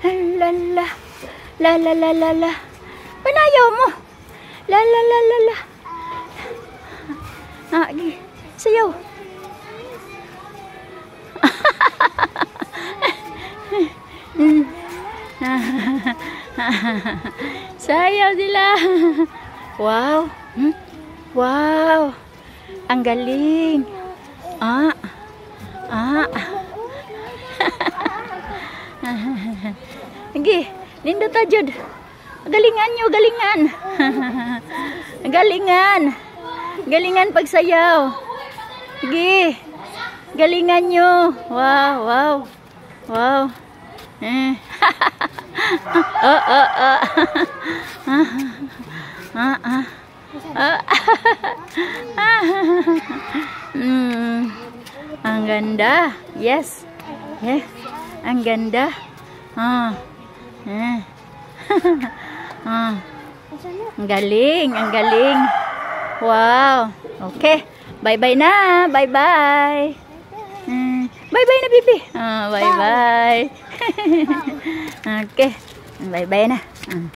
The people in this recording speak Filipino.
La la. La la la la la. Panayaw mo. La la la la la. Ah, sayaw. Sayaw sila. Wow. Wow. Ang galing. Ah. Sige, nindot ajud. Galingan nyo, galingan. Galingan. Galingan pagsayaw. Sige. Galingan nyo. Wow, wow. Wow. Ang ganda. Yes. Yes. Ang ganda. Ang galing, ang galing. Wow. Okay. Bye-bye na. Bye-bye. Bye-bye na, Bibi. Bye-bye. Okay. Bye-bye na.